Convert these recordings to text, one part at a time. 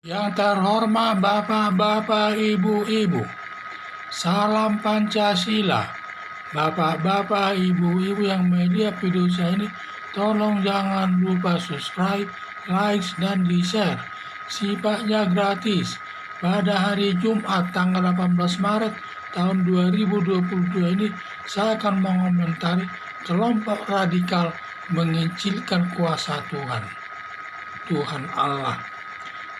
Yang terhormat Bapak-Bapak, Ibu-Ibu, salam Pancasila. Bapak-bapak, Ibu-Ibu yang media video saya ini, tolong jangan lupa subscribe, like, dan di-share. Sifatnya gratis. Pada hari Jumat tanggal 18 Maret tahun 2022 ini, saya akan mengomentari kelompok radikal mengincilkan kuasa Tuhan Allah.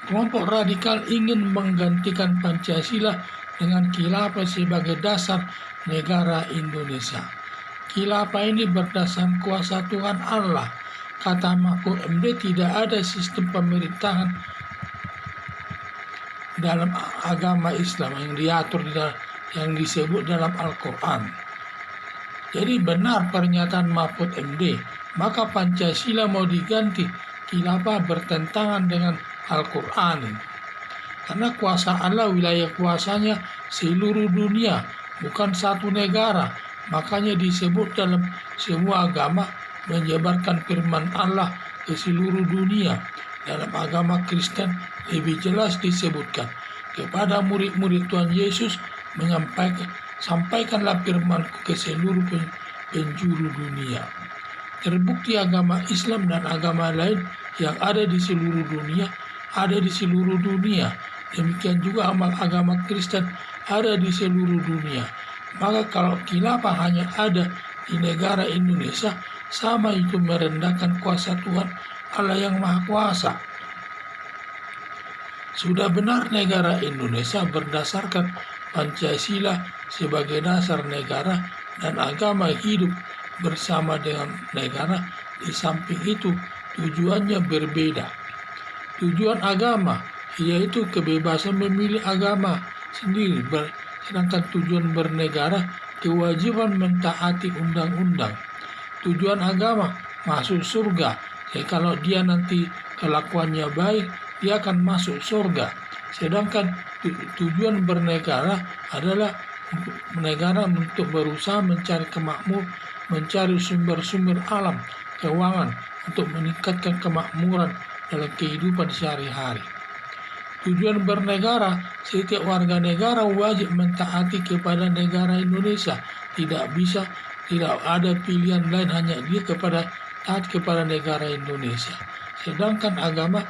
Kelompok radikal ingin menggantikan Pancasila dengan khilafah sebagai dasar negara Indonesia. Khilafah ini berdasarkan kuasa Tuhan Allah. Kata Mahfud MD, tidak ada sistem pemerintahan dalam agama Islam yang diatur yang disebut dalam Al-Quran. Jadi benar pernyataan Mahfud MD, maka Pancasila mau diganti, khilafah bertentangan dengan Al-Quran. Karena kuasa Allah, wilayah kuasanya seluruh dunia, bukan satu negara. Makanya disebut dalam semua agama menyebarkan firman Allah ke seluruh dunia. Dalam agama Kristen lebih jelas disebutkan kepada murid-murid Tuhan Yesus, sampaikanlah firman-Ku ke seluruh penjuru dunia. Terbukti agama Islam dan agama lain yang ada di seluruh dunia, Demikian juga agama Kristen ada di seluruh dunia. Maka kalau khilafah hanya ada di negara Indonesia, sama itu merendahkan kuasa Tuhan Allah yang Maha Kuasa. Sudah benar negara Indonesia berdasarkan Pancasila sebagai dasar negara dan agama hidup bersama dengan negara. Di samping itu tujuannya berbeda. Tujuan agama yaitu kebebasan memilih agama sendiri, sedangkan tujuan bernegara kewajiban mentaati undang-undang. Tujuan agama masuk surga. Jadi kalau dia nanti kelakuannya baik, dia akan masuk surga. Sedangkan tujuan bernegara adalah negara untuk berusaha mencari kemakmuran, mencari sumber-sumber alam, keuangan untuk meningkatkan kemakmuran dalam kehidupan sehari-hari. Tujuan bernegara, setiap warga negara wajib mentaati kepada negara Indonesia. Tidak ada pilihan lain, hanya dia taat kepada negara Indonesia. Sedangkan agama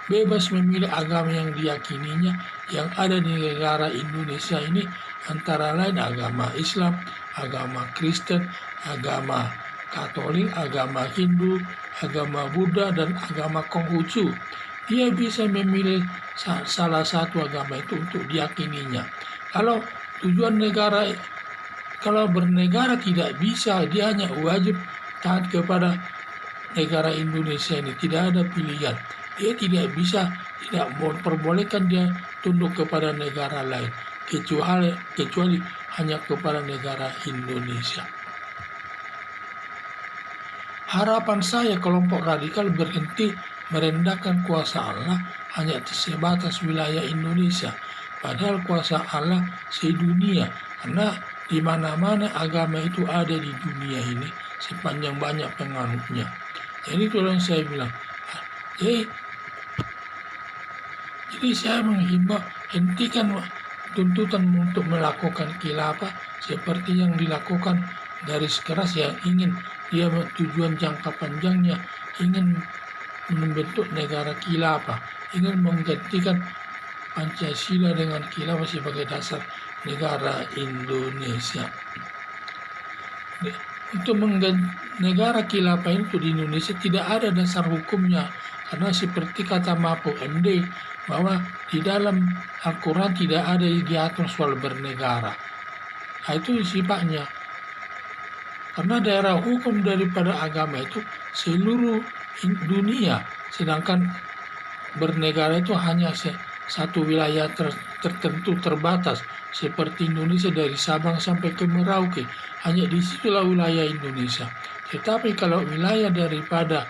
bebas memilih agama yang diyakininya. Yang ada di negara Indonesia ini antara lain agama Islam, agama Kristen, agama Katolik, agama Hindu, agama Buddha, dan agama Konghucu. Dia bisa memilih salah satu agama itu untuk diyakininya. Kalau bernegara tidak bisa, dia hanya wajib taat kepada negara Indonesia ini. Tidak ada pilihan. Dia tidak memperbolehkan dia tunduk kepada negara lain, kecuali hanya kepada negara Indonesia. Harapan saya kelompok radikal berhenti merendahkan kuasa Allah hanya sebatas wilayah Indonesia. Padahal kuasa Allah sedunia, karena di mana-mana agama itu ada di dunia ini sepanjang banyak penganutnya. Jadi itu yang saya bilang. Jadi saya menghimbau, hentikan tuntutan untuk melakukan khilafah seperti yang dilakukan garis keras yang ingin dia tujuan jangka panjangnya ingin membentuk negara khilafah, ingin menggantikan Pancasila dengan khilafah sebagai dasar negara Indonesia. Untuk negara khilafah itu di Indonesia tidak ada dasar hukumnya, karena seperti kata Mahfud MD bahwa di dalam Al-Quran tidak ada diatur soal bernegara. Nah, itu sifatnya. Karena daerah hukum daripada agama itu seluruh dunia, sedangkan bernegara itu hanya satu wilayah tertentu terbatas, seperti Indonesia dari Sabang sampai ke Merauke, hanya di situlah wilayah Indonesia. Tetapi kalau wilayah daripada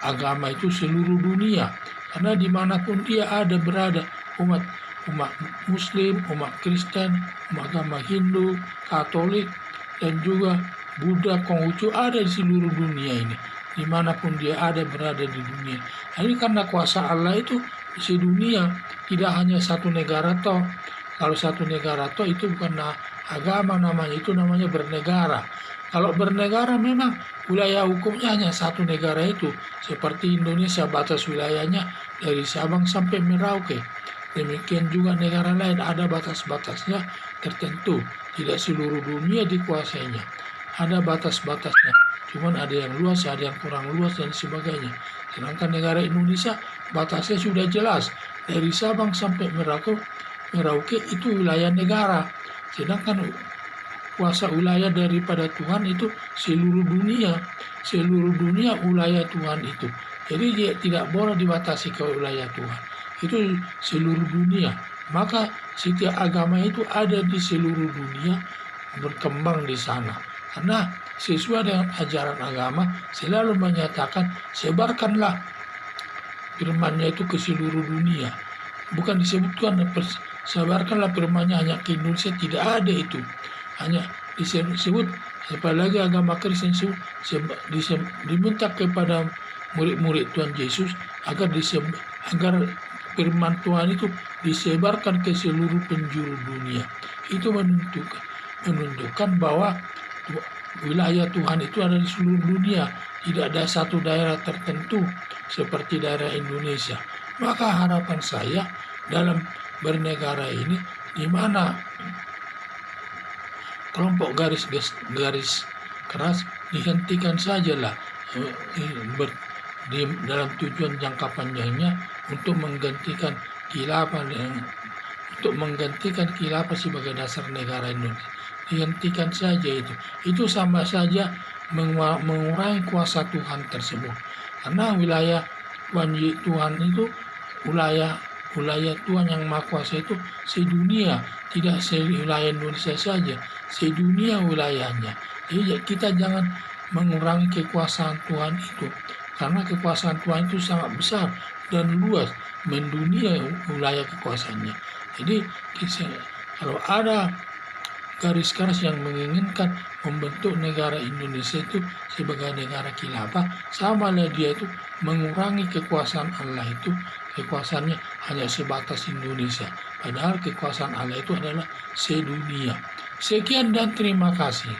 agama itu seluruh dunia, karena dimanapun dia berada, umat Muslim, umat Kristen, umat agama Hindu, Katolik, dan juga Buddha, Konghucu ada di seluruh dunia ini. Dimanapun dia berada di dunia. Ini karena kuasa Allah itu sedunia, tidak hanya satu negara toh. Kalau satu negara toh itu bukan agama namanya, itu namanya bernegara. Kalau bernegara memang wilayah hukumnya hanya satu negara itu, seperti Indonesia batas wilayahnya dari Sabang sampai Merauke. Demikian juga negara lain ada batas-batasnya tertentu, tidak seluruh dunia dikuasainya. Ada batas-batasnya, cuman ada yang luas, ada yang kurang luas dan sebagainya. Sedangkan negara Indonesia batasnya sudah jelas, dari Sabang sampai Merauke itu wilayah negara. Sedangkan kuasa wilayah daripada Tuhan itu seluruh dunia wilayah Tuhan itu. Jadi dia tidak boleh dibatasi ke wilayah Tuhan. Itu seluruh dunia. Maka setiap agama itu ada di seluruh dunia, berkembang di sana. Karena sesuai dengan ajaran agama selalu menyatakan sebarkanlah firman-Nya itu ke seluruh dunia. Bukan disebutkan sebarkanlah firman-Nya hanya ke Indonesia, tidak ada itu. Hanya disebut, apalagi agama Kristen diminta kepada murid-murid Tuhan Yesus agar firman Tuhan itu disebarkan ke seluruh penjuru dunia. Itu menunjukkan bahwa wilayah Tuhan itu ada di seluruh dunia, tidak ada satu daerah tertentu seperti daerah Indonesia. Maka harapan saya dalam bernegara ini, di mana kelompok garis keras dihentikan sajalah dalam tujuan jangka panjangnya untuk menggantikan khilafah sebagai dasar negara Indonesia. Dihentikan saja itu sama saja mengurangi kuasa Tuhan tersebut, karena wilayah Tuhan itu wilayah Tuhan yang Maha Kuasa itu sedunia, tidak wilayah Indonesia saja, sedunia wilayahnya. Jadi kita jangan mengurangi kekuasaan Tuhan itu, karena kekuasaan Tuhan itu sangat besar dan luas, mendunia wilayah kekuasaannya. Jadi kalau ada garis keras yang menginginkan membentuk negara Indonesia itu sebagai negara khilafah, samalah dia itu mengurangi kekuasaan Allah itu, kekuasaannya hanya sebatas Indonesia. Padahal kekuasaan Allah itu adalah sedunia. Sekian dan terima kasih.